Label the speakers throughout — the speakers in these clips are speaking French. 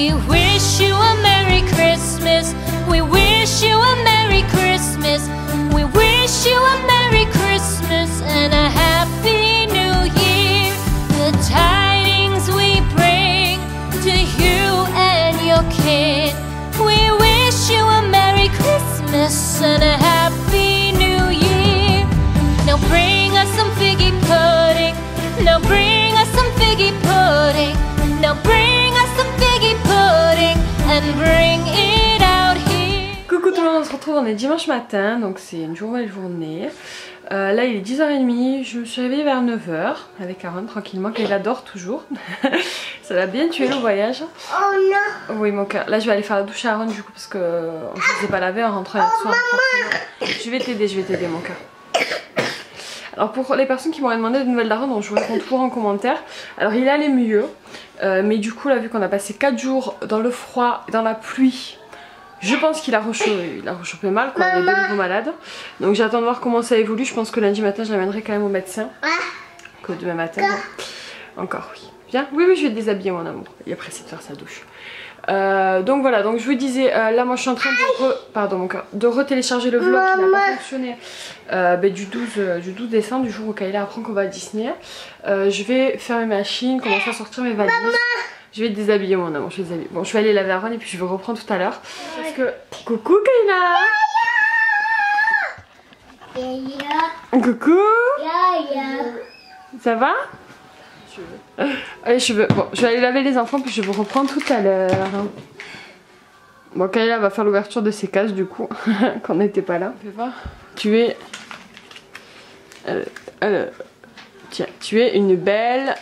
Speaker 1: We wish you a Merry Christmas. We wish you a Merry Christmas. We wish you a Merry Christmas and a Happy New Year. The tidings we bring to you and your kid. We wish you a Merry Christmas and a Happy New Year. Now bring us some figgy pudding. Now bring us some figgy pudding. Now bring us some figgy pudding and bring it out here.
Speaker 2: Coucou tout le monde, on se retrouve, on est dimanche matin, donc c'est une journée. Là il est 10h30, je me suis réveillée vers 9h avec Aaron tranquillement, qu'elle adore toujours. Ça l'a bien tué le voyage.
Speaker 3: Oh non.
Speaker 2: Oui mon cœur, là je vais aller faire la douche à Aaron du coup parce que on ne s'est pas lavé en rentrant hier soir. Je vais t'aider mon cœur. Alors pour les personnes qui m'auraient demandé des nouvelles d'Aaron, donc je vous réponds toujours en commentaire. Alors il allait mieux, mais du coup là vu qu'on a passé 4 jours dans le froid, dans la pluie, je pense qu'il a rechopé mal quoi, il est de nouveau malade. Donc j'attends de voir comment ça évolue, je pense que lundi matin je l'amènerai quand même au médecin. Que demain matin, non. Encore oui. Viens, oui je vais te déshabiller mon amour, il est pressé de faire sa douche. Donc voilà, donc je vous disais, là moi je suis en train de retélécharger le vlog qui n'a pas fonctionné du 12 décembre, du jour où Kayla apprend qu'on va à Disney. Je vais faire mes machines, commencer à sortir mes valises. Je vais te déshabiller mon amour, je vais déshabiller. Bon je vais aller laver Aaron et puis je vais reprendre tout à l'heure. Parce que... Coucou Kayla. Coucou. Ça va? Allez cheveux. Bon je vais aller laver les enfants puis je vais reprendre tout à l'heure. Bon Kayla va faire l'ouverture de ses cases du coup quand on n'était pas là. Fais voir. Tu es tiens, tu es une belle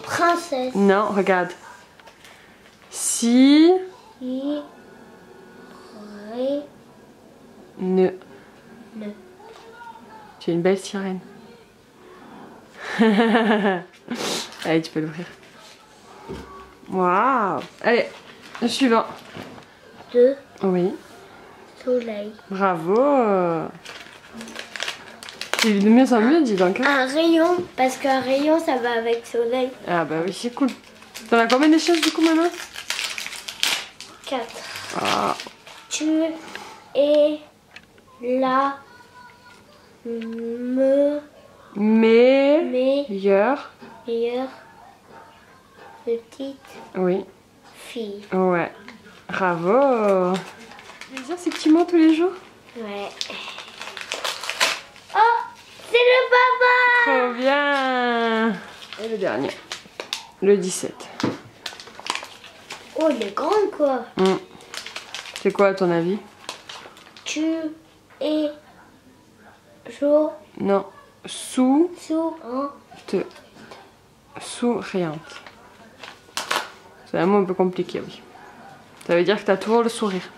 Speaker 3: princesse.
Speaker 2: Non regarde. Si ne. Tu es une belle sirène. Allez, tu peux l'ouvrir. Waouh. Allez, le suivant.
Speaker 3: De
Speaker 2: Oui.
Speaker 3: soleil.
Speaker 2: Bravo. C'est de mieux en mieux, dis donc.
Speaker 3: Un rayon, parce qu'un rayon ça va avec soleil.
Speaker 2: Ah bah oui, c'est cool. T'en as combien de choses du coup maintenant?
Speaker 3: 4.
Speaker 2: Ah.
Speaker 3: Tu es la
Speaker 2: meilleure
Speaker 3: petite
Speaker 2: oui.
Speaker 3: fille.
Speaker 2: Ouais. Bravo. Tu dire ces petits mots tous les jours?
Speaker 3: Ouais. Oh, c'est le papa.
Speaker 2: Trop bien. Et le dernier. Le 17.
Speaker 3: Oh, il est grand quoi.
Speaker 2: C'est quoi à ton avis?
Speaker 3: Tu es chaud.
Speaker 2: Non. Souriante. C'est un mot un peu compliqué, oui. Ça veut dire que tu as toujours le sourire.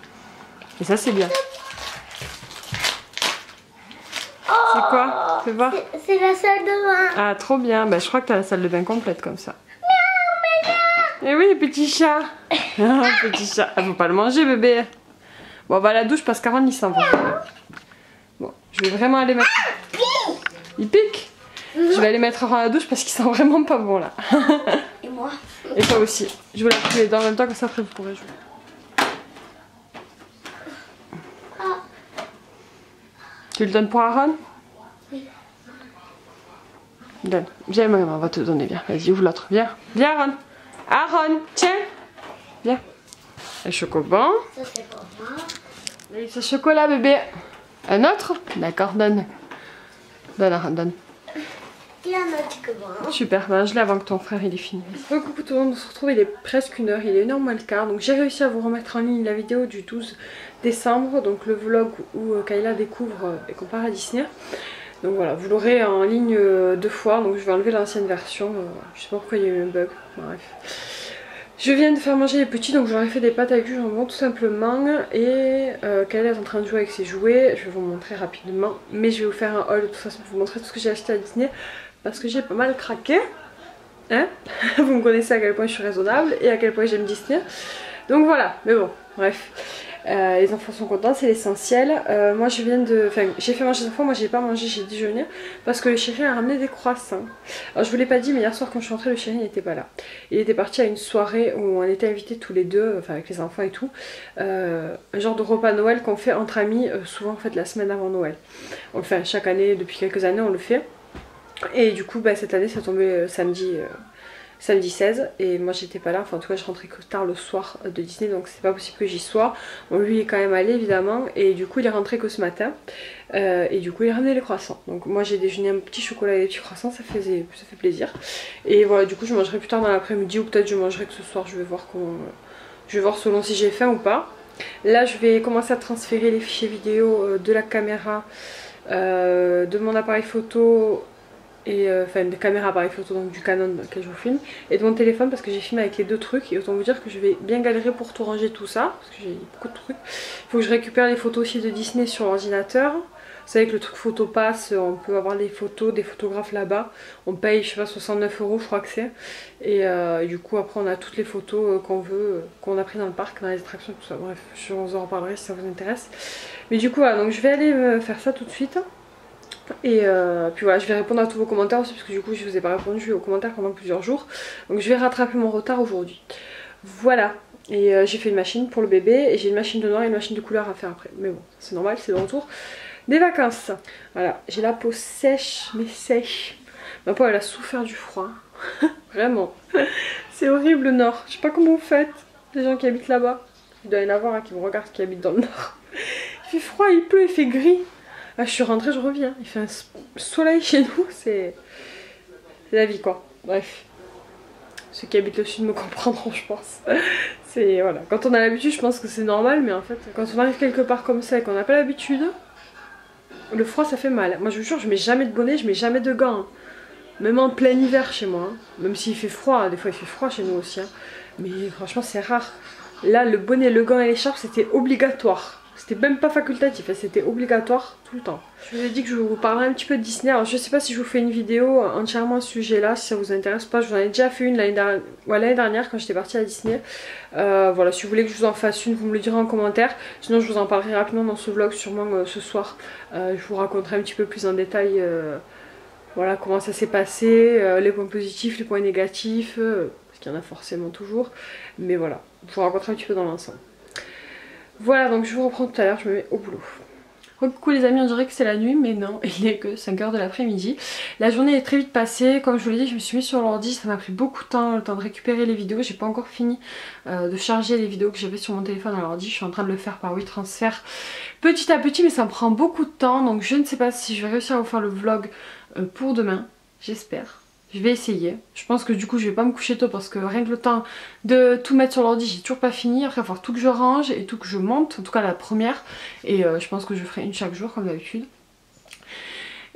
Speaker 2: Et ça, c'est bien. C'est quoi? Fais voir.
Speaker 3: C'est la salle de bain.
Speaker 2: Ah, trop bien. Bah, je crois que tu as la salle de bain complète comme ça. Et oui, petit chat. Petit chat. Ah, faut pas le manger, bébé. Bon, on va à la douche parce qu'Aaron, il s'en va. Bon, je vais vraiment aller mettre... Il pique. Je vais aller mettre Aaron à la douche parce qu'il sent vraiment pas bon là.
Speaker 3: Et moi.
Speaker 2: Et toi aussi. Je vous la fais dans le même temps que ça après vous pourrez jouer. Tu le donnes pour Aaron?
Speaker 3: Oui.
Speaker 2: Donne. Viens maman, on va te donner. Viens. Vas-y, ouvre l'autre. Viens. Viens Aaron. Aaron, tiens. Viens. Un chocoban.
Speaker 3: Ça c'est pour moi.
Speaker 2: Et ce chocolat bébé. Un autre? D'accord, donne. Donne Aaron, donne.
Speaker 3: Il y en a du copain.
Speaker 2: Super, ben je l'ai avant que ton frère il est fini. Coucou tout le monde, on se retrouve, il est presque 1h, il est 1h moins le quart. Donc j'ai réussi à vous remettre en ligne la vidéo du 12 décembre, donc le vlog où Kayla découvre et qu'on part à Disney. Donc voilà, vous l'aurez en ligne 2 fois, donc je vais enlever l'ancienne version. Je sais pas pourquoi il y a eu un bug, bref. Je viens de faire manger les petits, donc j'aurais fait des pâtes avec du jambon tout simplement. Et Kayla est en train de jouer avec ses jouets, je vais vous montrer rapidement. Mais je vais vous faire un haul de toute façon pour vous montrer tout ce que j'ai acheté à Disney. Parce que j'ai pas mal craqué, hein. Vous me connaissez à quel point je suis raisonnable et à quel point j'aime Disney. Donc voilà, mais bon, bref. Les enfants sont contents, c'est l'essentiel. Moi je viens de... Enfin j'ai fait manger les enfants, moi j'ai pas mangé, j'ai déjeuné parce que le chéri a ramené des croissants. Alors je vous l'ai pas dit mais hier soir quand je suis rentrée le chéri n'était pas là. Il était parti à une soirée où on était invités tous les deux, enfin avec les enfants et tout. Un genre de repas Noël qu'on fait entre amis, souvent en fait la semaine avant Noël. On le fait chaque année, depuis quelques années on le fait. Et du coup bah, cette année ça tombait samedi 16 et moi j'étais pas là, enfin en tout cas je rentrais que tard le soir de Disney donc c'est pas possible que j'y sois. Bon lui il est quand même allé évidemment et du coup il est rentré que ce matin et du coup il a ramené les croissants. Donc moi j'ai déjeuné un petit chocolat et des petits croissants, ça fait plaisir. Et voilà du coup je mangerai plus tard dans l'après-midi ou peut-être je mangerai que ce soir, je vais voir selon si j'ai faim ou pas. Là je vais commencer à transférer les fichiers vidéo de la caméra, de mon appareil photo et enfin des caméras appareil photo donc du Canon que je vous filme et de mon téléphone parce que j'ai filmé avec les deux trucs et autant vous dire que je vais bien galérer pour tout ranger tout ça parce que j'ai beaucoup de trucs. Il faut que je récupère les photos aussi de Disney sur l'ordinateur. Vous savez que le truc photo passe, on peut avoir les photos des photographes là-bas, on paye je sais pas 69 € je crois que c'est et du coup après on a toutes les photos qu'on veut, qu'on a pris dans le parc, dans les attractions tout ça, bref je vous en reparlerai si ça vous intéresse. Mais du coup voilà, donc je vais aller faire ça tout de suite. Et puis voilà, je vais répondre à tous vos commentaires aussi parce que du coup je vous ai pas répondu aux commentaires pendant plusieurs jours. Donc je vais rattraper mon retard aujourd'hui. Voilà, et j'ai fait une machine pour le bébé et j'ai une machine de noir et une machine de couleur à faire après. Mais bon, c'est normal, c'est le retour des vacances. Voilà, j'ai la peau sèche, mais sèche. Ma peau elle a souffert du froid, vraiment. C'est horrible le nord, je sais pas comment vous faites, les gens qui habitent là-bas. Il doit y en avoir hein, qui me regardent qui habitent dans le nord. Il fait froid, il pleut, il fait gris. Ah, je suis rentrée, je reviens. Il fait un soleil chez nous, c'est la vie quoi. Bref, ceux qui habitent le sud me comprendront, je pense. C'est voilà. Quand on a l'habitude, je pense que c'est normal, mais en fait, quand on arrive quelque part comme ça et qu'on n'a pas l'habitude, le froid ça fait mal. Moi, je vous jure, je mets jamais de bonnet, je mets jamais de gants. Hein. Même en plein hiver chez moi. Hein. Même s'il fait froid, des fois il fait froid chez nous aussi. Hein. Mais franchement, c'est rare. Là, le bonnet, le gant et l'écharpe, c'était obligatoire. C'était même pas facultatif, c'était obligatoire tout le temps. Je vous ai dit que je vous parlerai un petit peu de Disney. Alors je sais pas si je vous fais une vidéo entièrement à ce sujet là, si ça vous intéresse pas. Je vous en ai déjà fait une l'année dernière quand j'étais partie à Disney. Voilà, si vous voulez que je vous en fasse une, vous me le direz en commentaire. Sinon je vous en parlerai rapidement dans ce vlog, sûrement ce soir. Je vous raconterai un petit peu plus en détail voilà, comment ça s'est passé, les points positifs, les points négatifs, parce qu'il y en a forcément toujours. Mais voilà, je vous raconterai un petit peu dans l'ensemble. Voilà, donc je vous reprends tout à l'heure, je me mets au boulot. Coucou les amis, on dirait que c'est la nuit, mais non, il n'est que 5 h de l'après-midi. La journée est très vite passée, comme je vous l'ai dit, je me suis mise sur l'ordi, ça m'a pris beaucoup de temps, le temps de récupérer les vidéos. J'ai pas encore fini de charger les vidéos que j'avais sur mon téléphone à l'ordi, je suis en train de le faire par WeTransfer petit à petit, mais ça me prend beaucoup de temps, donc je ne sais pas si je vais réussir à vous faire le vlog pour demain, j'espère. Je vais essayer. Je pense que du coup je vais pas me coucher tôt parce que rien que le temps de tout mettre sur l'ordi, j'ai toujours pas fini. Après il va falloir tout que je range et tout que je monte, en tout cas la première. Et je pense que je ferai une chaque jour comme d'habitude.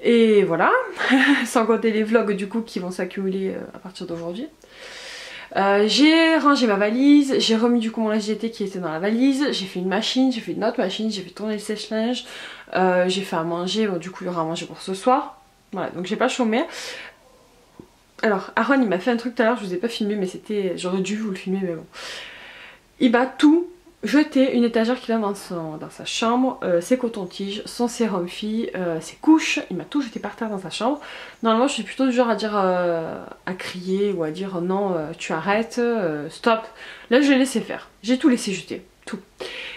Speaker 2: Et voilà, sans compter les vlogs du coup qui vont s'accumuler à partir d'aujourd'hui. J'ai rangé ma valise, j'ai remis du coup mon linge d'été qui était dans la valise, j'ai fait une machine, j'ai fait une autre machine, j'ai fait tourner le sèche-linge, j'ai fait à manger, bon, du coup il y aura à manger pour ce soir. Voilà, donc j'ai pas chômé. Alors Aaron il m'a fait un truc tout à l'heure, je vous ai pas filmé mais c'était... J'aurais dû vous le filmer mais bon. Il m'a tout jeté, une étagère qu'il a dans sa chambre, ses cotons-tiges, son sérum fille, ses couches, il m'a tout jeté par terre dans sa chambre. Normalement je suis plutôt du genre à dire, à crier ou à dire non tu arrêtes, stop. Là je l'ai laissé faire, j'ai tout laissé jeter, tout.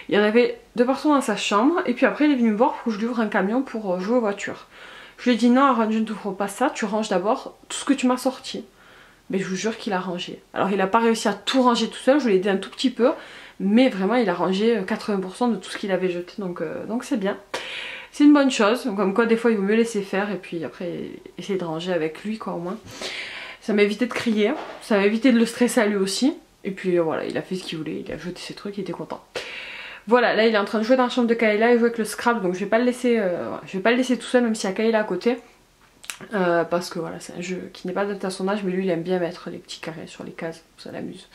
Speaker 2: Il y en avait de partout dans sa chambre et puis après il est venu me voir pour que je lui ouvre un camion pour jouer aux voitures. Je lui ai dit non Aaron, je ne t'ouvre pas ça, tu ranges d'abord tout ce que tu m'as sorti. Mais je vous jure qu'il a rangé. Alors il n'a pas réussi à tout ranger tout seul, je lui ai aidé un tout petit peu. Mais vraiment il a rangé 80% de tout ce qu'il avait jeté, donc c'est bien. C'est une bonne chose, donc comme quoi des fois il vaut mieux laisser faire et puis après essayer de ranger avec lui quoi au moins. Ça m'a évité de crier, ça m'a évité de le stresser à lui aussi. Et puis voilà, il a fait ce qu'il voulait, il a jeté ses trucs, il était content. Voilà, là il est en train de jouer dans la chambre de Kayla et jouer avec le Scrabble, donc je vais pas le laisser, tout seul même s'il y a Kayla à côté. Parce que voilà, c'est un jeu qui n'est pas adapté à son âge, mais lui il aime bien mettre les petits carrés sur les cases, ça l'amuse.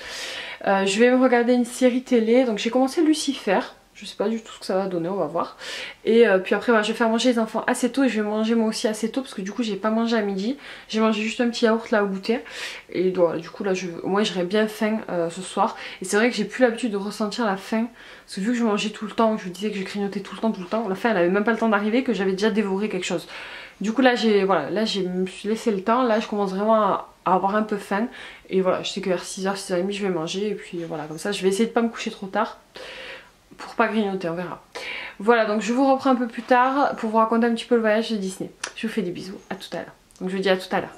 Speaker 2: Je vais me regarder une série télé, donc j'ai commencé Lucifer, Je sais pas du tout ce que ça va donner, on va voir. Et puis après voilà, je vais faire manger les enfants assez tôt et je vais manger moi aussi assez tôt parce que du coup j'ai pas mangé à midi. J'ai mangé juste un petit yaourt là au goûter. Et voilà, du coup là au moins j'aurai bien faim ce soir. Et c'est vrai que j'ai plus l'habitude de ressentir la faim. Parce que vu que je mangeais tout le temps, je vous disais que je grignotais tout le temps, la faim elle avait même pas le temps d'arriver que j'avais déjà dévoré quelque chose. Du coup là je me suis laissé le temps, là je commence vraiment à avoir un peu faim. Et voilà, je sais que vers 6h, 6h30 je vais manger. Et puis voilà, comme ça je vais essayer de pas me coucher trop tard. Pour pas grignoter, on verra. Voilà, donc je vous reprends un peu plus tard pour vous raconter un petit peu le voyage de Disney. Je vous fais des bisous, à tout à l'heure. Donc je vous dis à tout à l'heure.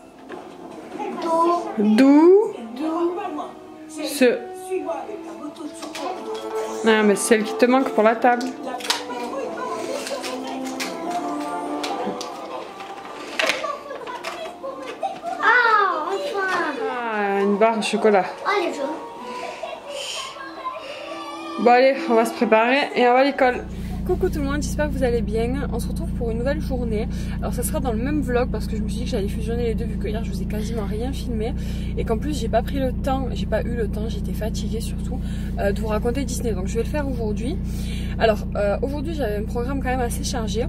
Speaker 2: D'où ce... Ah mais c'est celle qui te manque pour la table.
Speaker 3: Ah, enfin.
Speaker 2: Ah, une barre au chocolat.
Speaker 3: Oh, les jaunes.
Speaker 2: Bon allez, on va se préparer et on va à l'école. Coucou tout le monde, j'espère que vous allez bien. On se retrouve pour une nouvelle journée. Alors ça sera dans le même vlog parce que je me suis dit que j'allais fusionner les deux vu que hier je vous ai quasiment rien filmé. Et qu'en plus j'ai pas eu le temps, j'étais fatiguée surtout de vous raconter Disney. Donc je vais le faire aujourd'hui. Alors aujourd'hui j'avais un programme quand même assez chargé.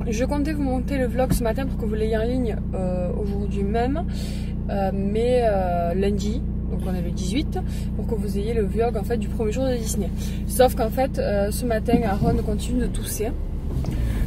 Speaker 2: Je comptais vous monter le vlog ce matin pour que vous l'ayez en ligne aujourd'hui même. Mais lundi. Donc on est le 18 pour que vous ayez le vlog en fait du premier jour de Disney. Sauf qu'en fait ce matin Aaron continue de tousser.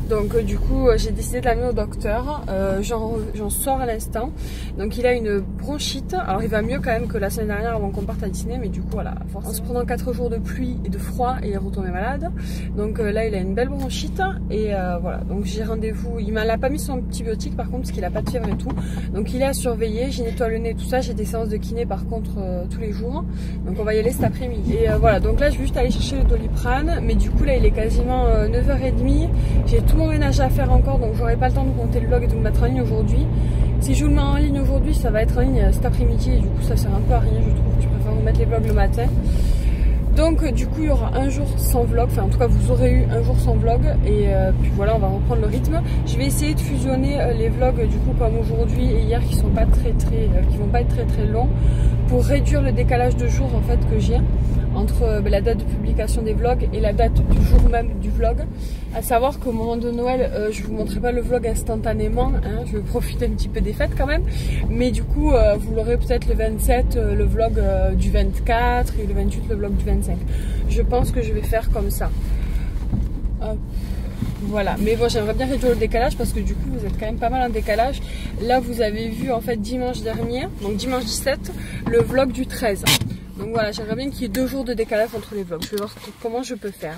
Speaker 2: Donc du coup j'ai décidé de l'amener au docteur. J'en sors à l'instant. Donc il a une bronchite. Alors il va mieux quand même que la semaine dernière avant qu'on parte à Disney. Mais du coup voilà, en se prenant 4 jours de pluie et de froid, il est retombé malade. Donc là il a une belle bronchite. Et voilà, donc j'ai rendez-vous. Il m'a pas mis son antibiotique par contre parce qu'il a pas de fièvre et tout. Donc il est à surveiller, j'ai nettoie le nez tout ça. J'ai des séances de kiné par contre tous les jours. Donc on va y aller cet après-midi. Et voilà, donc là je vais juste aller chercher le Doliprane. Mais du coup là il est quasiment 9h30. J'ai tout mon ménage à faire encore, donc j'aurai pas le temps de monter le vlog et de le mettre en ligne aujourd'hui. Si je vous le mets en ligne aujourd'hui, ça va être en ligne cet après-midi et du coup ça sert un peu à rien, je trouve. Je préfère vous mettre les vlogs le matin. Donc du coup il y aura un jour sans vlog, enfin en tout cas vous aurez eu un jour sans vlog et puis voilà, on va reprendre le rythme. Je vais essayer de fusionner les vlogs du coup comme aujourd'hui et hier qui sont pas qui vont pas être très longs pour réduire le décalage de jours en fait que j'ai entre la date de publication des vlogs et la date du jour même du vlog. À savoir qu'au moment de Noël, je vous montrerai pas le vlog instantanément, hein, je vais profiter un petit peu des fêtes quand même. Mais du coup, vous l'aurez peut-être le 27, le vlog du 24 et le 28, le vlog du 25. Je pense que je vais faire comme ça. Hop. Voilà, mais bon j'aimerais bien réduire le décalage parce que du coup vous êtes quand même pas mal en décalage. Là vous avez vu en fait dimanche dernier, donc dimanche 17, le vlog du 13. Donc voilà, j'aimerais bien qu'il y ait 2 jours de décalage entre les vlogs. Je vais voir comment je peux faire.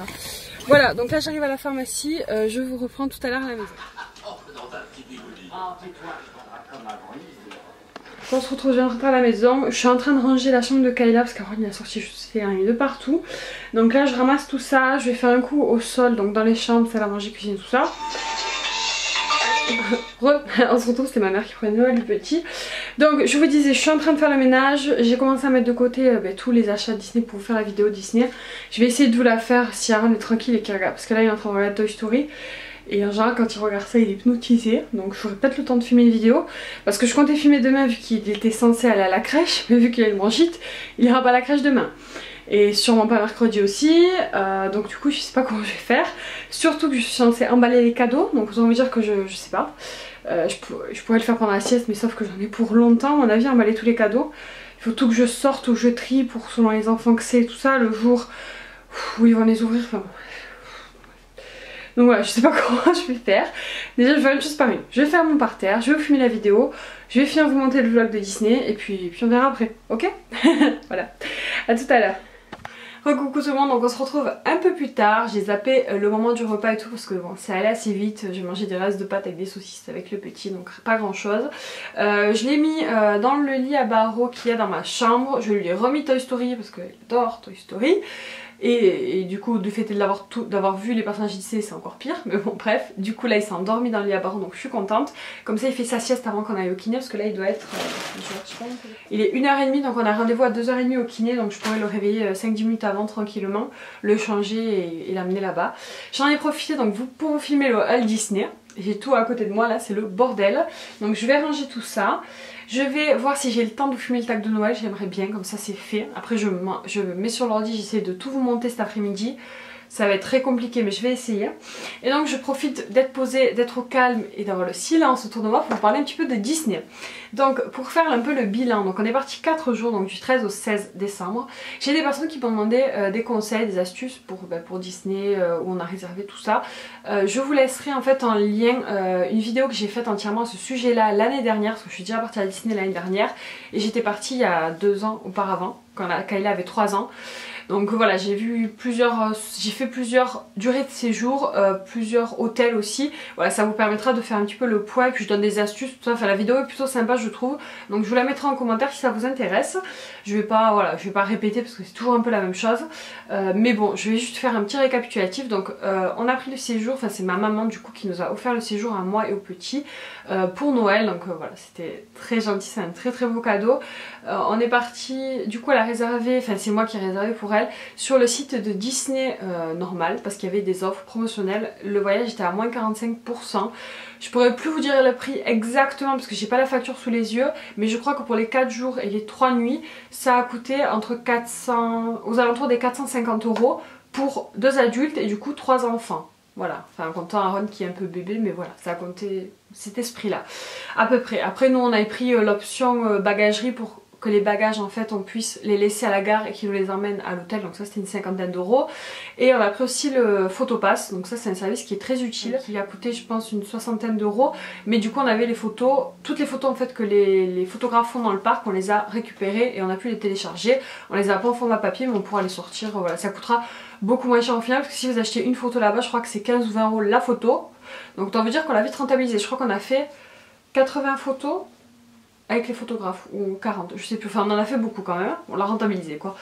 Speaker 2: Voilà, donc là j'arrive à la pharmacie. Je vous reprends tout à l'heure à la maison. On se retrouve, je viens de rentrer à la maison. Je suis en train de ranger la chambre de Kayla parce qu'Aaron a sorti juste de partout. Donc là je ramasse tout ça. Je vais faire un coup au sol, donc dans les chambres, salle à manger, cuisine, tout ça. On se retrouve, c'était ma mère qui prenait Noël du petit. Donc je vous disais, je suis en train de faire le ménage. J'ai commencé à mettre de côté tous les achats Disney pour vous faire la vidéo Disney. Je vais essayer de vous la faire si Aaron est tranquille et qu'il regarde, parce que là il est en train de regarder Toy Story. Et en général quand il regarde ça il est hypnotisé. Donc j'aurai peut-être le temps de filmer une vidéo. Parce que je comptais filmer demain vu qu'il était censé aller à la crèche. Mais vu qu'il a une bronchite, il ira pas à la crèche demain. Et sûrement pas mercredi aussi, donc du coup je sais pas comment je vais faire. Surtout que je suis censée emballer les cadeaux, donc autant vous dire que je sais pas. Je pourrais le faire pendant la sieste, mais sauf que j'en ai pour longtemps à mon avis, emballer tous les cadeaux. Il faut tout que je sorte ou je trie pour selon les enfants que c'est, tout ça, le jour où ils vont les ouvrir. Enfin, donc voilà, je sais pas comment je vais faire. Déjà je vais faire une chose par une. Je vais faire mon parterre, je vais vous filmer la vidéo, je vais finir vous monter le vlog de Disney et puis on verra après, ok? Voilà, à tout à l'heure. Coucou tout le monde, donc on se retrouve un peu plus tard. J'ai zappé le moment du repas et tout parce que bon, ça allait assez vite. J'ai mangé des restes de pâtes avec des saucisses avec le petit, donc pas grand chose. Je l'ai mis dans le lit à barreaux qu'il y a dans ma chambre. Je lui ai remis Toy Story parce qu'il adore Toy Story. Et du coup, du fait d'avoir vu les personnages Disney, c'est encore pire. Mais bon, bref, du coup là il s'est endormi dans le lit à barreaux, donc je suis contente. Comme ça il fait sa sieste avant qu'on aille au kiné, parce que là il doit être... il est 1h30, donc on a rendez-vous à 2h30 au kiné, donc je pourrais le réveiller 5-10 minutes avant tranquillement, le changer et l'amener là-bas. J'en ai profité donc pour vous filmer le hall Disney. J'ai tout à côté de moi, là c'est le bordel. Donc je vais ranger tout ça. Je vais voir si j'ai le temps de vous filmer le tag de Noël, j'aimerais bien, comme ça c'est fait. Après je me mets sur l'ordi, j'essaie de tout vous monter cet après-midi. ça va être très compliqué mais je vais essayer. Et donc je profite d'être posée, d'être au calme et d'avoir le silence autour de moi pour vous parler un petit peu de Disney. Donc pour faire un peu le bilan, donc on est parti 4 jours, donc du 13 au 16 décembre. J'ai des personnes qui m'ont demandé des conseils, des astuces pour Disney, où on a réservé tout ça. Je vous laisserai en fait en lien une vidéo que j'ai faite entièrement à ce sujet là l'année dernière, parce que je suis déjà partie à Disney l'année dernière et j'étais partie il y a 2 ans auparavant, quand Kayla avait 3 ans. Donc voilà, j'ai fait plusieurs durées de séjour, plusieurs hôtels aussi. Voilà, ça vous permettra de faire un petit peu le poids et puis je donne des astuces, tout ça. Enfin, la vidéo est plutôt sympa je trouve. Donc je vous la mettrai en commentaire si ça vous intéresse. Je vais pas répéter parce que c'est toujours un peu la même chose. Mais bon, je vais juste faire un petit récapitulatif. Donc on a pris le séjour, enfin c'est ma maman du coup qui nous a offert le séjour à moi et au petit pour Noël. Donc voilà, c'était très gentil, c'est un très très beau cadeau. On est parti, du coup elle a réservé, enfin c'est moi qui ai réservé pour elle, sur le site de Disney normal parce qu'il y avait des offres promotionnelles. Le voyage était à moins 45%. Je pourrais plus vous dire le prix exactement parce que j'ai pas la facture sous les yeux, mais je crois que pour les 4 jours et les 3 nuits ça a coûté aux alentours des 450 € pour 2 adultes et du coup 3 enfants. Voilà, enfin en comptant Aaron qui est un peu bébé, mais voilà, ça a compté cet esprit là à peu près. Après nous on avait pris l'option bagagerie pour que les bagages en fait on puisse les laisser à la gare et qu'ils nous les emmènent à l'hôtel, donc ça c'était une 50aine d'euros. Et on a pris aussi le photopass, donc ça c'est un service qui est très utile, qui a coûté je pense une 60aine d'euros, mais du coup on avait les photos, toutes les photos en fait que les photographes font dans le parc, on les a récupérées et on a pu les télécharger. On les a pas en format papier mais on pourra les sortir, voilà, ça coûtera beaucoup moins cher au final parce que si vous achetez une photo là-bas je crois que c'est 15 ou 20 € la photo, donc ça veut dire qu'on l'a vite rentabilisé. Je crois qu'on a fait 80 photos avec les photographes, ou 40, je sais plus, enfin on en a fait beaucoup quand même, on l'a rentabilisé quoi.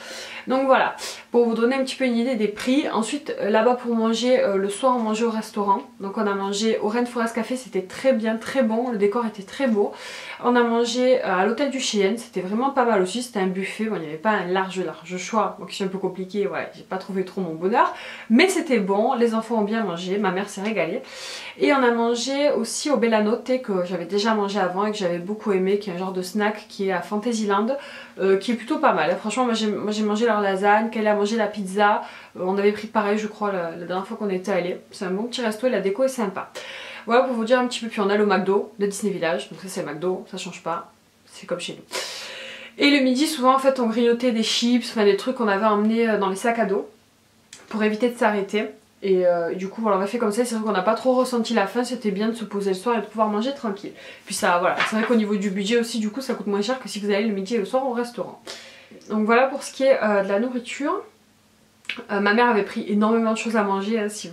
Speaker 2: Donc voilà, pour vous donner un petit peu une idée des prix. Ensuite là-bas pour manger, le soir on mangeait au restaurant, donc on a mangé au Rainforest Café, c'était très bien, très bon, le décor était très beau. On a mangé à l'hôtel du Cheyenne, c'était vraiment pas mal aussi, c'était un buffet, bon il n'y avait pas un large choix, donc c'est un peu compliqué, ouais, j'ai pas trouvé trop mon bonheur, mais c'était bon, les enfants ont bien mangé, ma mère s'est régalée. Et on a mangé aussi au Bellanotte que j'avais déjà mangé avant et que j'avais beaucoup aimé, qui est un genre de snack qui est à Fantasyland, qui est plutôt pas mal. Franchement moi j'ai mangé leur lasagne, qu'elle a mangé la pizza, on avait pris pareil je crois la dernière fois qu'on était allé. C'est un bon petit resto et la déco est sympa. Voilà pour vous dire un petit peu. Puis on a le McDo de Disney Village, donc ça c'est McDo, ça change pas, c'est comme chez nous. Et le midi souvent en fait on grignotait des chips, enfin des trucs qu'on avait emmenés dans les sacs à dos pour éviter de s'arrêter. Et du coup voilà, on a fait comme ça, c'est vrai qu'on n'a pas trop ressenti la faim, c'était bien de se poser le soir et de pouvoir manger tranquille. Puis ça voilà, c'est vrai qu'au niveau du budget aussi du coup ça coûte moins cher que si vous allez le midi et le soir au restaurant. Donc voilà pour ce qui est de la nourriture. Ma mère avait pris énormément de choses à manger, hein. Si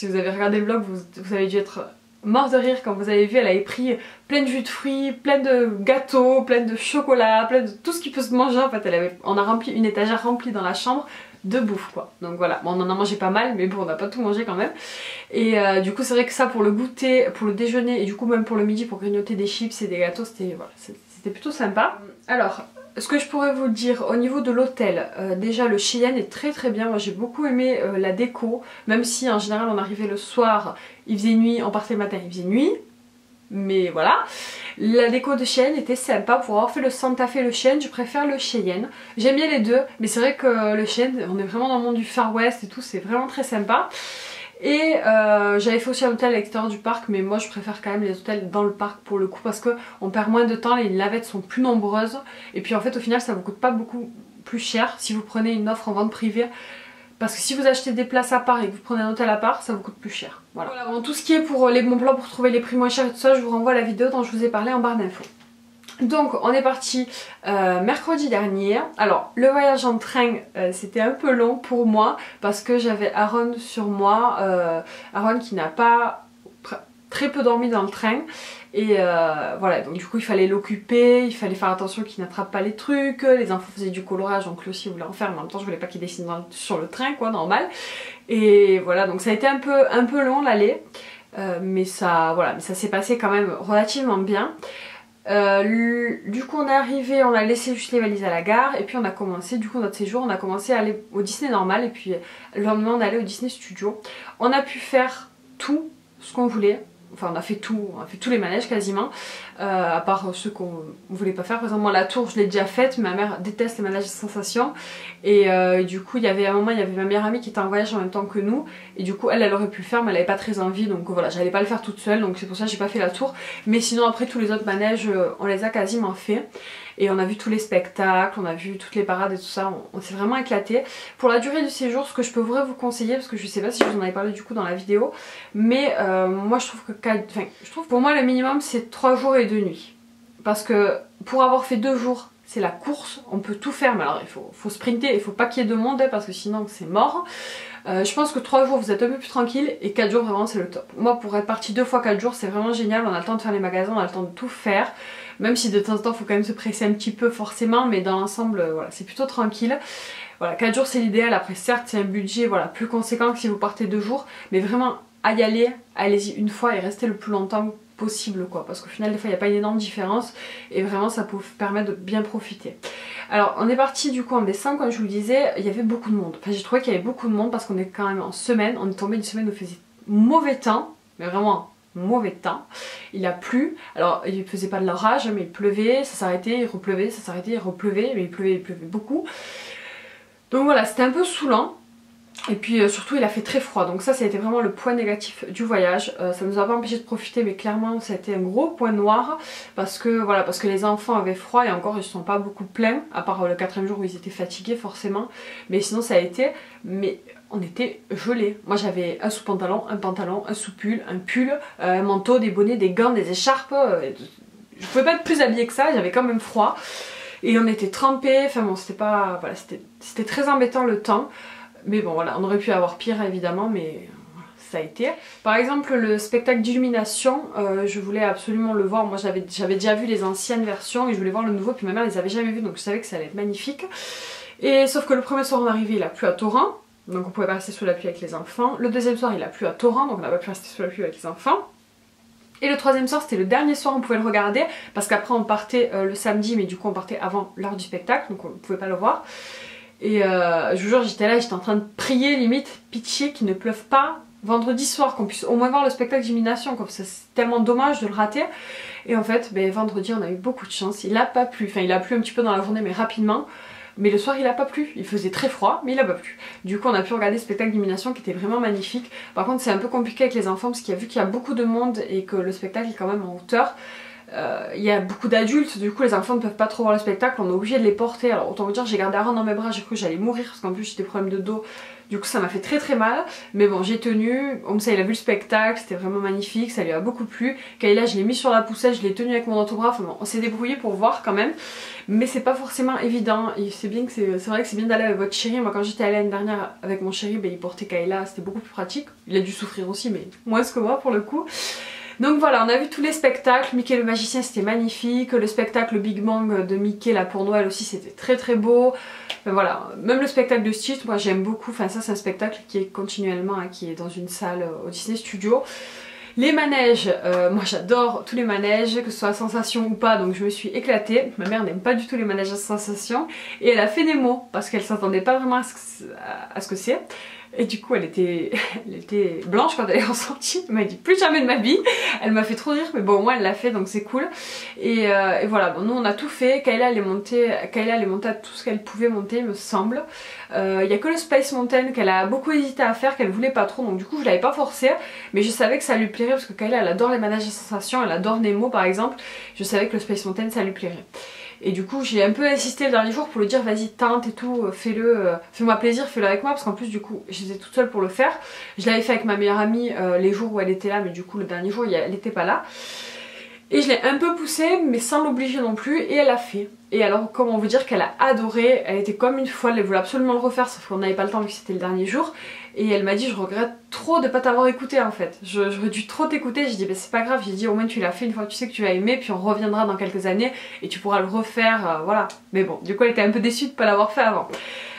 Speaker 2: vous avez regardé le vlog vous avez dû être mort de rire quand vous avez vu, elle avait pris plein de jus de fruits, plein de gâteaux, plein de chocolat, plein de tout ce qui peut se manger en fait. On a rempli une étagère remplie dans la chambre de bouffe quoi. Donc voilà, bon, on en a mangé pas mal mais bon on n'a pas tout mangé quand même. Et du coup c'est vrai que ça pour le goûter, pour le déjeuner et du coup même pour le midi pour grignoter des chips et des gâteaux c'était voilà, c'était plutôt sympa. Alors ce que je pourrais vous dire au niveau de l'hôtel, déjà le Cheyenne est très très bien, moi j'ai beaucoup aimé la déco, même si en général on arrivait le soir, il faisait nuit, on partait le matin, il faisait nuit, mais voilà. La déco de Cheyenne était sympa, pour avoir fait le Santa Fe et le Cheyenne, je préfère le Cheyenne. J'aime bien les deux, mais c'est vrai que le Cheyenne, on est vraiment dans le monde du Far West et tout, c'est vraiment très sympa. Et j'avais fait aussi un hôtel à l'extérieur du parc, mais moi je préfère quand même les hôtels dans le parc pour le coup parce qu'on perd moins de temps, les navettes sont plus nombreuses et puis en fait au final ça vous coûte pas beaucoup plus cher si vous prenez une offre en vente privée, parce que si vous achetez des places à part et que vous prenez un hôtel à part ça vous coûte plus cher. Voilà, bon, tout ce qui est pour les bons plans pour trouver les prix moins chers et tout ça, je vous renvoie à la vidéo dont je vous ai parlé en barre d'infos. Donc on est parti mercredi dernier. Alors le voyage en train c'était un peu long pour moi parce que j'avais Aaron sur moi, Aaron qui n'a pas très peu dormi dans le train et voilà, donc du coup il fallait l'occuper, il fallait faire attention qu'il n'attrape pas les trucs, les enfants faisaient du colorage donc lui aussi voulait en faire, mais en même temps je voulais pas qu'il dessine sur le train quoi, normal. Et voilà, donc ça a été un peu long l'aller, mais ça voilà, mais ça s'est passé quand même relativement bien. Du coup on est arrivé, on a laissé juste les valises à la gare et puis on a commencé, du coup notre séjour, on a commencé à aller au Disney normal et puis le lendemain on est allé au Disney Studio. On a pu faire tout ce qu'on voulait, Enfin on a fait tous les manèges quasiment, à part ceux qu'on voulait pas faire. Par exemple moi la tour je l'ai déjà faite, ma mère déteste les manèges de sensation et du coup il y avait un moment, il y avait ma meilleure amie qui était en voyage en même temps que nous et du coup elle aurait pu le faire mais elle avait pas très envie, donc voilà, j'allais pas le faire toute seule, donc c'est pour ça que j'ai pas fait la tour. Mais sinon après tous les autres manèges on les a quasiment fait. Et on a vu tous les spectacles, on a vu toutes les parades et tout ça, on s'est vraiment éclaté. Pour la durée du séjour, ce que je peux vous conseiller, parce que je sais pas si je vous en avais parlé du coup dans la vidéo, mais moi je trouve que pour moi le minimum c'est 3 jours et 2 nuits. Parce que pour avoir fait 2 jours, c'est la course, on peut tout faire, mais alors il faut sprinter, il faut pas qu'il y ait de monde parce que sinon c'est mort. Je pense que 3 jours vous êtes un peu plus tranquille et 4 jours vraiment c'est le top. Moi pour être partie 2 fois 4 jours c'est vraiment génial, on a le temps de faire les magasins, on a le temps de tout faire. Même si de temps en temps il faut quand même se presser un petit peu forcément, mais dans l'ensemble voilà, c'est plutôt tranquille. Voilà, 4 jours c'est l'idéal, après certes c'est un budget voilà, plus conséquent que si vous partez 2 jours, mais vraiment à y aller, allez-y une fois et restez le plus longtemps possible quoi, parce qu'au final des fois il n'y a pas une énorme différence et vraiment ça peut vous permettre de bien profiter. Alors on est parti du coup en décembre, comme je vous le disais, il y avait beaucoup de monde. Enfin j'ai trouvé qu'il y avait beaucoup de monde parce qu'on est quand même en semaine, on est tombé une semaine où il faisait mauvais temps, mais vraiment mauvais temps, il a plu, alors il faisait pas de l'orage mais il pleuvait, ça s'arrêtait, il repleuvait, ça s'arrêtait, il repleuvait, mais il pleuvait beaucoup. Donc voilà, c'était un peu saoulant. Et puis surtout il a fait très froid, donc ça a été vraiment le point négatif du voyage. Ça nous a pas empêché de profiter, mais clairement ça a été un gros point noir parce que voilà, parce que les enfants avaient froid et encore ils se sont pas beaucoup plaints, à part le 4e jour où ils étaient fatigués forcément, mais sinon ça a été, mais on était gelés. Moi j'avais un sous-pantalon, un pantalon, un sous-pull, un pull, un manteau, des bonnets, des gants, des écharpes, je pouvais pas être plus habillée que ça, j'avais quand même froid et on était trempés, enfin bon c'était pas, voilà, c'était très embêtant le temps. Mais bon voilà, on aurait pu avoir pire évidemment, mais ça a été. Par exemple le spectacle d'illumination, je voulais absolument le voir. Moi j'avais déjà vu les anciennes versions et je voulais voir le nouveau, puis ma mère les avait jamais vus, donc je savais que ça allait être magnifique. Et sauf que le premier soir on est arrivé, il a plu à torrent, donc on pouvait pas rester sous la pluie avec les enfants. Le deuxième soir il a plu à torrent, donc on n'a pas pu rester sous la pluie avec les enfants. Et le troisième soir c'était le dernier soir on pouvait le regarder, parce qu'après on partait le samedi, mais du coup on partait avant l'heure du spectacle, donc on ne pouvait pas le voir. Et je vous jure j'étais là, j'étais en train de prier limite, pitié qu'il ne pleuve pas vendredi soir, qu'on puisse au moins voir le spectacle d'illumination, comme ça c'est tellement dommage de le rater. Et en fait vendredi on a eu beaucoup de chance, il a pas plu, enfin il a plu un petit peu dans la journée mais rapidement, mais le soir il a pas plu, il faisait très froid mais il a pas plu. Du coup on a pu regarder le spectacle d'illumination qui était vraiment magnifique. Par contre c'est un peu compliqué avec les enfants parce qu'il y a vu qu'il y a beaucoup de monde et que le spectacle est quand même en hauteur. Il y a beaucoup d'adultes, du coup les enfants ne peuvent pas trop voir le spectacle, on est obligé de les porter. Alors autant vous dire, j'ai gardé Aaron dans mes bras, j'ai cru que j'allais mourir parce qu'en plus j'ai des problèmes de dos, du coup ça m'a fait très mal, mais bon j'ai tenu. Omsa il a vu le spectacle, c'était vraiment magnifique, ça lui a beaucoup plu. Kayla je l'ai mis sur la poussette, je l'ai tenu avec mon entourage, enfin, bon, on s'est débrouillé pour voir quand même, mais c'est pas forcément évident. Et c'est vrai que c'est bien d'aller avec votre chéri. Moi quand j'étais allée l'année dernière avec mon chéri, il portait Kayla, c'était beaucoup plus pratique. Il a dû souffrir aussi mais moins que moi pour le coup. Donc voilà, on a vu tous les spectacles. Mickey le magicien c'était magnifique, le spectacle Big Bang de Mickey là pour Noël aussi c'était très beau. Enfin, voilà, même le spectacle de Stitch moi j'aime beaucoup, enfin ça c'est un spectacle qui est continuellement, hein, qui est dans une salle au Disney Studio. Les manèges, moi j'adore tous les manèges, que ce soit à sensation ou pas, donc je me suis éclatée. Ma mère n'aime pas du tout les manèges à sensation et elle a fait des mots parce qu'elle s'attendait pas vraiment à ce que c'est. Et du coup elle était blanche quand elle est ressortie, elle m'a dit plus jamais de ma vie, elle m'a fait trop rire mais bon au moins elle l'a fait donc c'est cool. Et voilà, bon, nous on a tout fait, Kayla elle est montée à tout ce qu'elle pouvait monter il me semble. Il y a que le Space Mountain qu'elle a beaucoup hésité à faire, qu'elle voulait pas trop, donc du coup je l'avais pas forcé, mais je savais que ça lui plairait parce que Kayla elle adore les manèges à sensations, elle adore Nemo par exemple, je savais que le Space Mountain ça lui plairait. Et du coup j'ai un peu insisté le dernier jour pour lui dire vas-y tente et tout, fais-le, fais-moi plaisir, fais-le avec moi, parce qu'en plus du coup j'étais toute seule pour le faire. Je l'avais fait avec ma meilleure amie les jours où elle était là, mais du coup le dernier jour elle n'était pas là. Et je l'ai un peu poussée mais sans l'obliger non plus, et elle a fait. Et alors comment vous dire qu'elle a adoré, elle était comme une folle, elle voulait absolument le refaire sauf qu'on n'avait pas le temps vu que c'était le dernier jour. Et elle m'a dit je regrette trop de pas t'avoir écouté en fait, j'aurais dû trop t'écouter. J'ai dit bah c'est pas grave, j'ai dit au moins tu l'as fait une fois, tu sais que tu l'as aimé, puis on reviendra dans quelques années et tu pourras le refaire, voilà. Mais bon du coup elle était un peu déçue de pas l'avoir fait avant.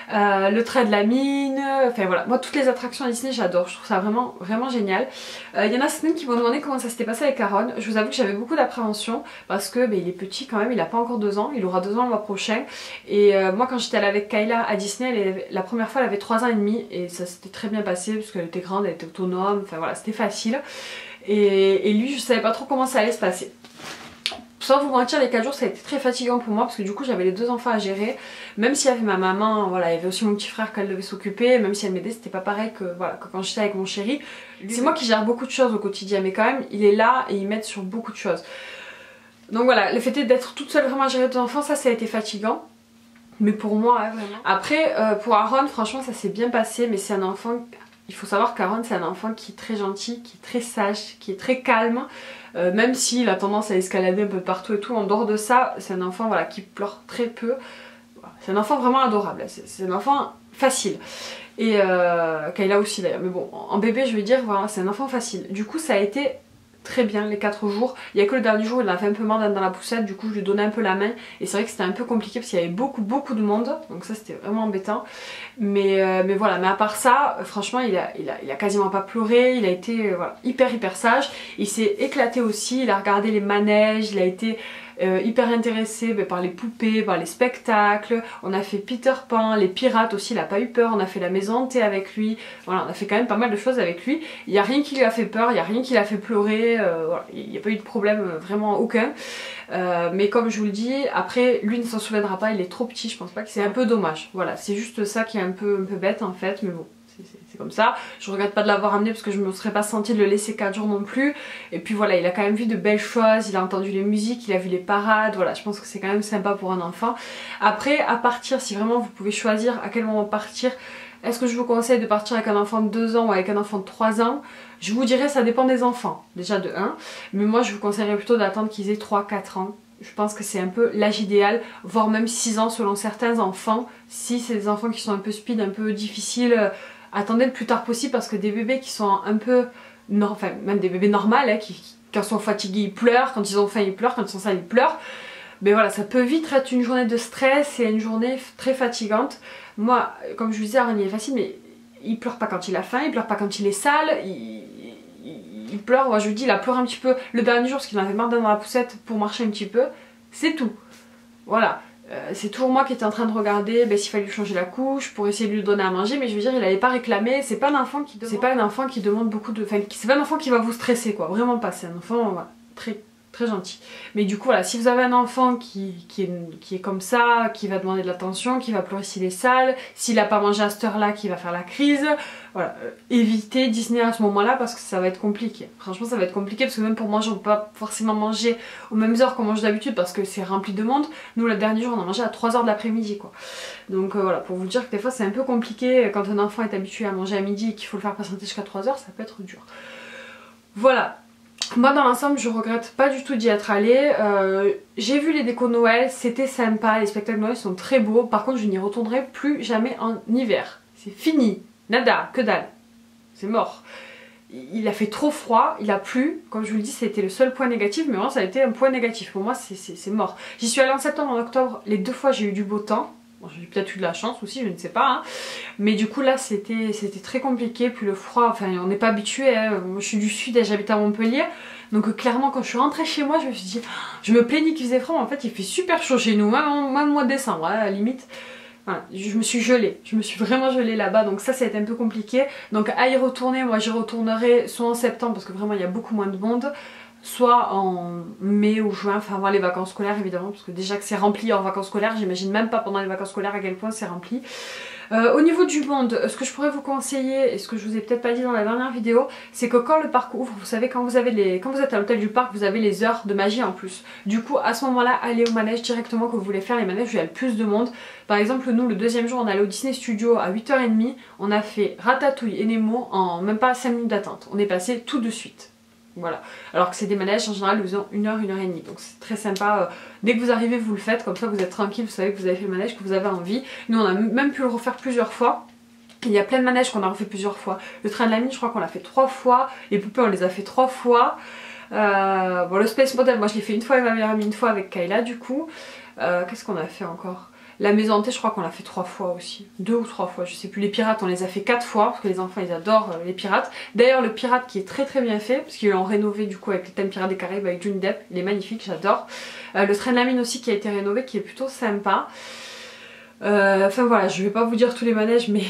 Speaker 2: Le trait de la mine, enfin voilà, moi toutes les attractions à Disney j'adore, je trouve ça vraiment génial. Il y en a certaines qui m'ont demandé comment ça s'était passé avec Aaron. Je vous avoue que j'avais beaucoup d'appréhension parce que il est petit quand même, il a pas encore 2 ans, il aura 2 ans le mois prochain. Et moi quand j'étais allée avec Kayla à Disney, la première fois elle avait 3 ans et demi et ça s'était très bien passé parce qu'elle était grande, elle était autonome, enfin voilà c'était facile. et lui je savais pas trop comment ça allait se passer. Sans vous mentir, les 4 jours ça a été très fatigant pour moi parce que du coup j'avais les 2 enfants à gérer. Même s'il y avait ma maman, voilà, il y avait aussi mon petit frère qu'elle devait s'occuper. Même si elle m'aidait, c'était pas pareil que, voilà, que quand j'étais avec mon chéri. C'est moi qui gère beaucoup de choses au quotidien, mais quand même il est là et il m'aide sur beaucoup de choses. Donc voilà, le fait d'être toute seule vraiment à gérer 2 enfants, ça a été fatigant. Mais pour moi, ouais, vraiment. Après, pour Aaron, franchement ça s'est bien passé, mais c'est un enfant... Il faut savoir qu'Aaron c'est un enfant qui est très gentil, qui est très sage, qui est très calme. Même s'il a tendance à escalader un peu partout et tout, en dehors de ça, c'est un enfant voilà, qui pleure très peu. C'est un enfant vraiment adorable, c'est un enfant facile. Et Kayla aussi d'ailleurs, mais bon, en bébé je vais dire, voilà, c'est un enfant facile. Du coup ça a été très bien les 4 jours. Il n'y a que le dernier jour où il a fait un peu mal dans la poussette, du coup je lui donnais un peu la main. Et c'est vrai que c'était un peu compliqué parce qu'il y avait beaucoup de monde, donc ça c'était vraiment embêtant. Mais voilà, mais à part ça, franchement il a quasiment pas pleuré, il a été voilà, hyper sage. Il s'est éclaté aussi, il a regardé les manèges, il a été... hyper intéressé par les poupées, par les spectacles. On a fait Peter Pan, les pirates aussi, il a pas eu peur. On a fait la maison hantée avec lui. Voilà, on a fait quand même pas mal de choses avec lui. Il n'y a rien qui lui a fait peur, il n'y a rien qui l'a fait pleurer. Voilà, il n'y a pas eu de problème, vraiment aucun. Mais comme je vous le dis, après lui ne s'en souviendra pas, il est trop petit, je pense pas que c'est un peu dommage. Voilà, c'est juste ça qui est un peu bête en fait, mais bon. C'est comme ça, je regrette pas de l'avoir amené parce que je me serais pas sentie de le laisser 4 jours non plus. Et puis voilà, il a quand même vu de belles choses, il a entendu les musiques, il a vu les parades, voilà, je pense que c'est quand même sympa pour un enfant. Après, à partir, si vraiment vous pouvez choisir à quel moment partir, est-ce que je vous conseille de partir avec un enfant de 2 ans ou avec un enfant de 3 ans? Je vous dirais ça dépend des enfants, déjà de 1, mais moi je vous conseillerais plutôt d'attendre qu'ils aient 3-4 ans. Je pense que c'est un peu l'âge idéal, voire même 6 ans selon certains enfants. Si c'est des enfants qui sont un peu speed, un peu difficiles, attendez le plus tard possible parce que des bébés qui sont un peu... enfin même des bébés normaux, hein, quand ils sont fatigués ils pleurent, quand ils ont faim ils pleurent, quand ils sont sales ils pleurent. Mais voilà, ça peut vite être une journée de stress et une journée très fatigante. Moi, comme je vous disais, Aaron il est facile, mais il pleure pas quand il a faim, il pleure pas quand il est sale, il pleure, moi je vous dis, il a pleuré un petit peu le dernier jour parce qu'il en avait marre d'être dans la poussette pour marcher un petit peu, c'est tout. Voilà. C'est toujours moi qui étais en train de regarder s'il fallait lui changer la couche pour essayer de lui donner à manger, mais je veux dire il n'avait pas réclamé. C'est pas un enfant qui demande beaucoup de... Enfin c'est pas un enfant qui va vous stresser quoi, vraiment pas, c'est un enfant voilà, très gentil. Mais du coup voilà, si vous avez un enfant qui est comme ça, qui va demander de l'attention, qui va pleurer s'il est sale, s'il n'a pas mangé à cette heure là, qui va faire la crise, voilà, évitez Disney à ce moment là parce que ça va être compliqué. Franchement ça va être compliqué parce que même pour manger on peut pas forcément manger aux mêmes heures qu'on mange d'habitude parce que c'est rempli de monde. Nous le dernier jour on a mangé à 3 h de l'après-midi quoi. Donc voilà, pour vous dire que des fois c'est un peu compliqué quand un enfant est habitué à manger à midi et qu'il faut le faire patienter jusqu'à 3 h, ça peut être dur. Voilà. Moi dans l'ensemble je regrette pas du tout d'y être allée, j'ai vu les décos Noël, c'était sympa, les spectacles Noël sont très beaux, par contre je n'y retournerai plus jamais en hiver, c'est fini, nada, que dalle, c'est mort. Il a fait trop froid, il a plu, comme je vous le dis c'était le seul point négatif, mais vraiment ça a été un point négatif, pour moi c'est mort. J'y suis allée en septembre, en octobre, les 2 fois j'ai eu du beau temps. Bon, j'ai peut-être eu de la chance aussi, je ne sais pas, hein. Mais du coup là c'était très compliqué, puis le froid, enfin on n'est pas habitué, hein. Moi, je suis du sud et j'habite à Montpellier, donc clairement quand je suis rentrée chez moi je me suis dit, je me plaignais qu'il faisait froid, mais en fait il fait super chaud chez nous, même mois de décembre, hein, à la limite. Voilà, je me suis gelée, je me suis vraiment gelée là-bas, donc ça a été un peu compliqué. Donc à y retourner, moi j'y retournerai soit en septembre parce que vraiment il y a beaucoup moins de monde, soit en mai ou juin, enfin avant les vacances scolaires évidemment, parce que déjà que c'est rempli en vacances scolaires, j'imagine même pas pendant les vacances scolaires à quel point c'est rempli. Au niveau du monde, ce que je pourrais vous conseiller, et ce que je vous ai peut-être pas dit dans la dernière vidéo, c'est que quand le parc ouvre, vous savez quand vous êtes à l'hôtel du parc, vous avez les heures de magie en plus. Du coup à ce moment-là, allez au manège directement que vous voulez faire, les manèges où il y a le plus de monde. Par exemple nous le deuxième jour on est allé au Disney Studio à 8 h 30, on a fait Ratatouille et Nemo en même pas 5 minutes d'attente, on est passé tout de suite. Voilà, alors que c'est des manèges en général ils ont 1 h, 1 h 30, donc c'est très sympa, dès que vous arrivez vous le faites, comme ça vous êtes tranquille, vous savez que vous avez fait le manège, que vous avez envie. Nous on a même pu le refaire plusieurs fois, il y a plein de manèges qu'on a refait plusieurs fois. Le train de la mine je crois qu'on l'a fait 3 fois, les poupées on les a fait 3 fois, bon le Space Mountain moi je l'ai fait une fois avec ma meilleure amie, une fois avec Kayla du coup. Qu'est-ce qu'on a fait encore? La maison hantée je crois qu'on l'a fait 3 fois aussi, 2 ou 3 fois, je sais plus. Les pirates on les a fait 4 fois parce que les enfants ils adorent les pirates. D'ailleurs le pirate qui est très bien fait parce qu'ils l'ont rénové du coup avec le thème Pirates des Caraïbes avec Johnny Depp, il est magnifique, j'adore. Le train de la mine aussi qui a été rénové, qui est plutôt sympa. Enfin voilà, je vais pas vous dire tous les manèges mais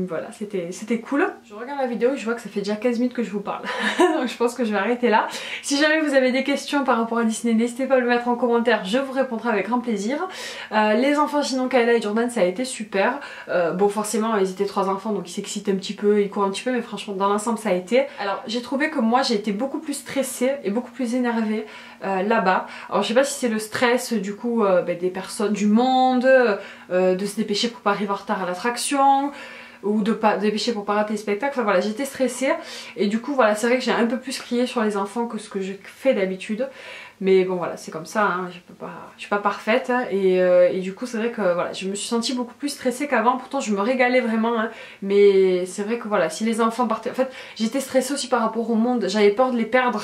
Speaker 2: Voilà, c'était cool. Je regarde la vidéo et je vois que ça fait déjà 15 minutes que je vous parle. Donc je pense que je vais arrêter là. Si jamais vous avez des questions par rapport à Disney, n'hésitez pas à le mettre en commentaire, je vous répondrai avec grand plaisir. Les enfants sinon, Kayla et Jordan, ça a été super. Bon forcément ils étaient 3 enfants donc ils s'excitent un petit peu, ils courent un petit peu, mais franchement dans l'ensemble ça a été. Alors j'ai trouvé que moi j'ai été beaucoup plus stressée et beaucoup plus énervée là-bas. Alors je sais pas si c'est le stress du coup des personnes, du monde, de se dépêcher pour pas arriver en retard à l'attraction, ou de pas dépêcher pour pas rater les spectacles. Enfin voilà, j'étais stressée et du coup voilà, c'est vrai que j'ai un peu plus crié sur les enfants que ce que je fais d'habitude. Mais bon voilà, c'est comme ça, hein, je suis pas parfaite hein, et du coup c'est vrai que voilà, je me suis sentie beaucoup plus stressée qu'avant. Pourtant je me régalais vraiment hein, mais c'est vrai que voilà, si les enfants partaient... En fait j'étais stressée aussi par rapport au monde, j'avais peur de les perdre.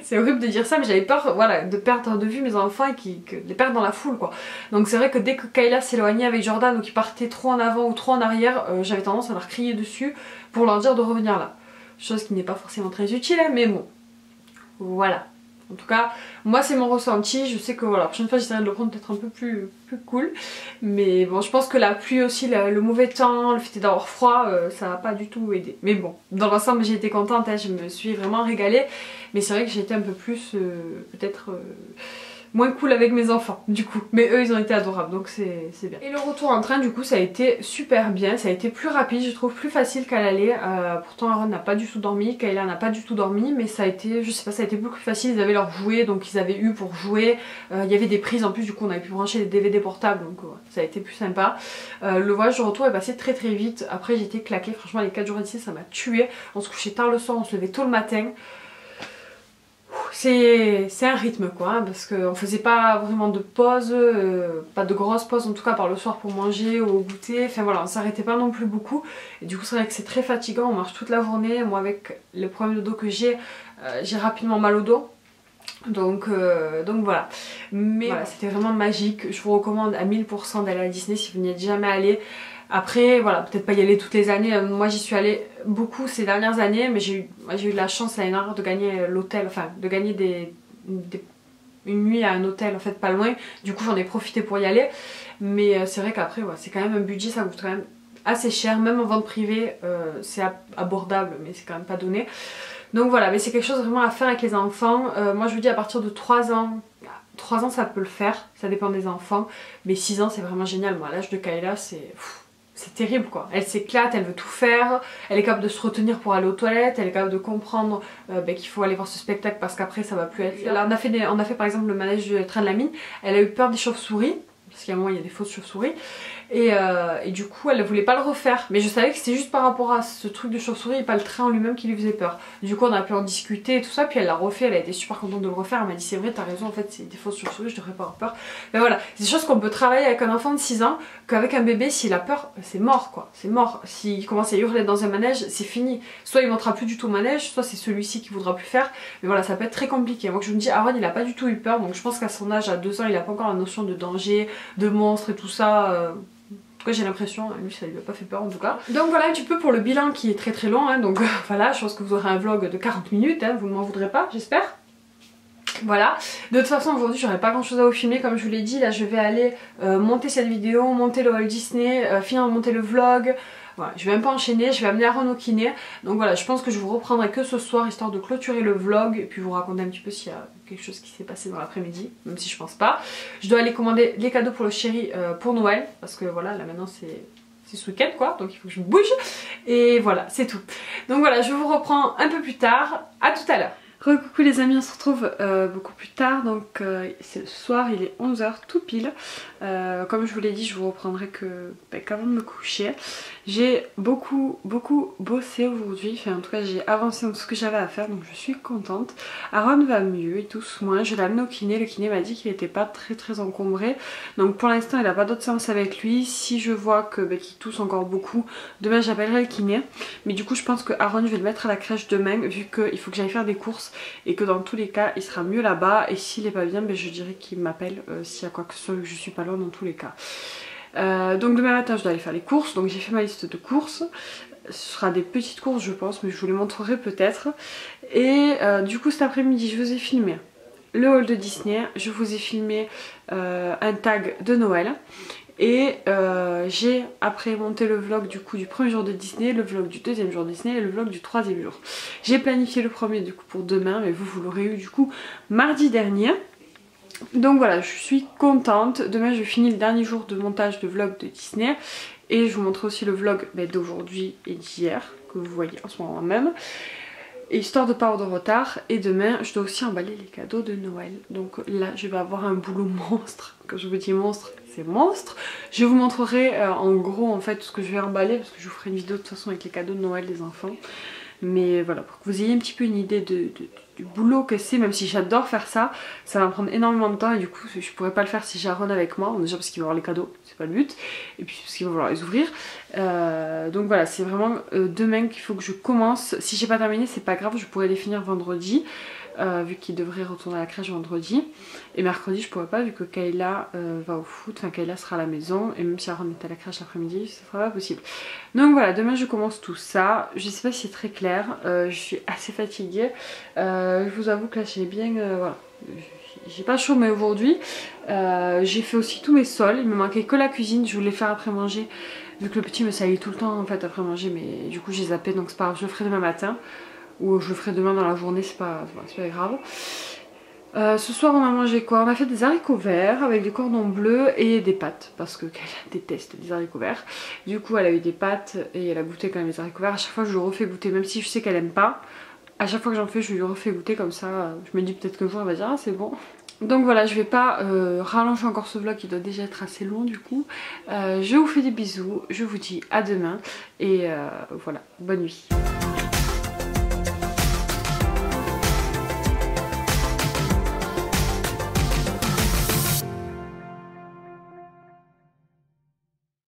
Speaker 2: C'est horrible de dire ça mais j'avais peur voilà, de perdre de vue mes enfants et de les perdre dans la foule quoi. Donc c'est vrai que dès que Kayla s'éloignait avec Jordan ou qu'ils partaient trop en avant ou trop en arrière, j'avais tendance à leur crier dessus pour leur dire de revenir là. Chose qui n'est pas forcément très utile hein, mais bon, voilà. En tout cas, moi c'est mon ressenti, je sais que voilà, la prochaine fois j'essaierai de le prendre peut-être un peu plus cool. Mais bon, je pense que la pluie aussi, le mauvais temps, le fait d'avoir froid, ça n'a pas du tout aidé. Mais bon, dans l'ensemble j'ai été contente, hein, je me suis vraiment régalée. Mais c'est vrai que j'ai été un peu plus, peut-être... moins cool avec mes enfants du coup, mais eux ils ont été adorables donc c'est bien. Et le retour en train du coup ça a été super bien, ça a été plus rapide, je trouve plus facile qu'à l'aller. Pourtant Aaron n'a pas du tout dormi, Kayla n'a pas du tout dormi, mais ça a été, je sais pas, ça a été beaucoup plus facile. Ils avaient leurs jouets donc ils avaient eu pour jouer, il y avait des prises en plus, du coup on avait pu brancher des DVD portables donc ça a été plus sympa. Le voyage de retour est passé très très vite, après j'étais claquée, franchement les 4 jours ici ça m'a tué. On se couchait tard le soir, on se levait tôt le matin. C'est un rythme quoi, hein, parce qu'on faisait pas vraiment de pause, pas de grosses pauses en tout cas par le soir pour manger ou au goûter, enfin voilà, on s'arrêtait pas non plus beaucoup. Et du coup c'est vrai que c'est très fatigant, on marche toute la journée, moi avec le problème de dos que j'ai rapidement mal au dos. Donc voilà, mais voilà, c'était vraiment magique, je vous recommande à 1000% d'aller à Disney si vous n'y êtes jamais allé. Après voilà, peut-être pas y aller toutes les années, moi j'y suis allée beaucoup ces dernières années, mais j'ai eu de la chance l'année dernière de gagner l'hôtel, enfin de gagner une nuit à un hôtel en fait pas loin, du coup j'en ai profité pour y aller. Mais c'est vrai qu'après ouais, c'est quand même un budget, ça coûte quand même assez cher, même en vente privée c'est abordable mais c'est quand même pas donné. Donc voilà, mais c'est quelque chose vraiment à faire avec les enfants. Moi je vous dis à partir de 3 ans, 3 ans ça peut le faire, ça dépend des enfants, mais 6 ans c'est vraiment génial. Moi à l'âge de Kayla c'est terrible quoi, elle s'éclate, elle veut tout faire, elle est capable de se retenir pour aller aux toilettes, elle est capable de comprendre qu'il faut aller voir ce spectacle parce qu'après ça va plus être... Là on a fait par exemple le manège du train de la mine, elle a eu peur des chauves-souris, parce qu'à un moment il y a des fausses chauves-souris, et du coup elle ne voulait pas le refaire, mais je savais que c'était juste par rapport à ce truc de chauve-souris et pas le train en lui-même qui lui faisait peur. Du coup on a pu en discuter et tout ça, puis elle l'a refait, elle a été super contente de le refaire, elle m'a dit c'est vrai t'as raison en fait c'est des fausses chauve-souris, je devrais pas avoir peur. Mais voilà, c'est des choses qu'on peut travailler avec un enfant de 6 ans, qu'avec un bébé s'il a peur c'est mort quoi, c'est mort. S'il commence à hurler dans un manège c'est fini, soit il montera plus du tout au manège, soit c'est celui-ci qui voudra plus faire, mais voilà ça peut être très compliqué. Moi je me dis Aaron il a pas du tout eu peur, donc je pense qu'à son âge à 2 ans il a pas encore la notion de danger, de monstre et tout ça. En tout cas j'ai l'impression, lui ça lui a pas fait peur en tout cas. Donc voilà un petit peu pour le bilan qui est très très long hein, donc voilà, je pense que vous aurez un vlog de 40 minutes, hein, vous ne m'en voudrez pas j'espère. Voilà, de toute façon aujourd'hui j'aurais pas grand chose à vous filmer comme je vous l'ai dit, là je vais aller monter cette vidéo, monter le Walt Disney, finir de monter le vlog. Voilà, je vais un peu enchaîner, je vais amener Aaron au kiné. Donc voilà, je pense que je vous reprendrai que ce soir histoire de clôturer le vlog et puis vous raconter un petit peu s'il y a quelque chose qui s'est passé dans l'après-midi, même si je pense pas. Je dois aller commander les cadeaux pour le chéri pour Noël parce que voilà, là maintenant c'est ce week-end quoi, donc il faut que je me bouge. Et voilà, c'est tout. Donc voilà, je vous reprends un peu plus tard. À tout à l'heure. Coucou les amis, on se retrouve beaucoup plus tard, donc c'est le soir, il est 11 h tout pile. Comme je vous l'ai dit, je vous reprendrai qu'avant de me coucher. J'ai beaucoup bossé aujourd'hui, enfin en tout cas j'ai avancé dans tout ce que j'avais à faire, donc je suis contente. Aaron va mieux, il tousse moins, je l'ai amené au kiné, le kiné m'a dit qu'il n'était pas très encombré. Donc pour l'instant il n'a pas d'autres séances avec lui, si je vois qu'il tousse encore beaucoup, demain j'appellerai le kiné. Mais du coup je pense que Aaron je vais le mettre à la crèche demain, vu qu'il faut que j'aille faire des courses. Et que dans tous les cas il sera mieux là-bas, et s'il est pas bien je dirais qu'il m'appelle s'il y a quoi que ce soit, que je suis pas loin dans tous les cas. Donc demain matin je dois aller faire les courses, donc j'ai fait ma liste de courses. Ce sera des petites courses je pense, mais je vous les montrerai peut-être. Et du coup cet après-midi je vous ai filmé le haul de Disney, je vous ai filmé un tag de Noël. Et j'ai après monté le vlog du coup du premier jour de Disney, le vlog du deuxième jour de Disney et le vlog du troisième jour. J'ai planifié le premier du coup pour demain, mais vous l'aurez eu du coup mardi dernier. Donc voilà, je suis contente. Demain je finis le dernier jour de montage de vlog de Disney. Et je vous montrerai aussi le vlog d'aujourd'hui et d'hier, que vous voyez en ce moment même. Et histoire de pas avoir de retard. Et demain je dois aussi emballer les cadeaux de Noël. Donc là je vais avoir un boulot monstre. Quand je vous dis monstre, c'est monstre. Je vous montrerai en gros en fait ce que je vais emballer, parce que je vous ferai une vidéo de toute façon avec les cadeaux de Noël des enfants. Mais voilà, pour que vous ayez un petit peu une idée du boulot que c'est, même si j'adore faire ça, ça va me prendre énormément de temps et du coup je pourrais pas le faire si j'ai Aaron avec moi. Déjà parce qu'il va avoir les cadeaux, c'est pas le but, et puis parce qu'il va vouloir les ouvrir. Donc voilà, c'est vraiment demain qu'il faut que je commence. Si j'ai pas terminé, c'est pas grave, je pourrais les finir vendredi. Vu qu'il devrait retourner à la crèche vendredi, et mercredi je pourrais pas vu que Kayla va au foot, enfin Kayla sera à la maison, et même si Aaron est à la crèche l'après-midi ça sera pas possible. Donc voilà, demain je commence tout ça. Je sais pas si c'est très clair, je suis assez fatiguée, je vous avoue que là j'ai bien voilà, j'ai pas chaud, mais aujourd'hui j'ai fait aussi tous mes sols. Il me manquait que la cuisine, je voulais faire après manger vu que le petit me salit tout le temps en fait après manger, mais du coup j'ai zappé, donc c'est pas grave, je le ferai demain matin. Ou je le ferai demain dans la journée, c'est pas grave. Ce soir on a mangé quoi? On a fait des haricots verts avec des cordons bleus et des pâtes, parce que Kayla déteste les haricots verts. Du coup elle a eu des pâtes et elle a goûté quand même les haricots verts. À chaque fois je lui refais goûter, même si je sais qu'elle aime pas. À chaque fois que j'en fais je lui refais goûter, comme ça je me dis peut-être qu'un jour elle va dire ah c'est bon. Donc voilà, je vais pas rallonger encore ce vlog qui doit déjà être assez long du coup. Je vous fais des bisous, je vous dis à demain et voilà, bonne nuit.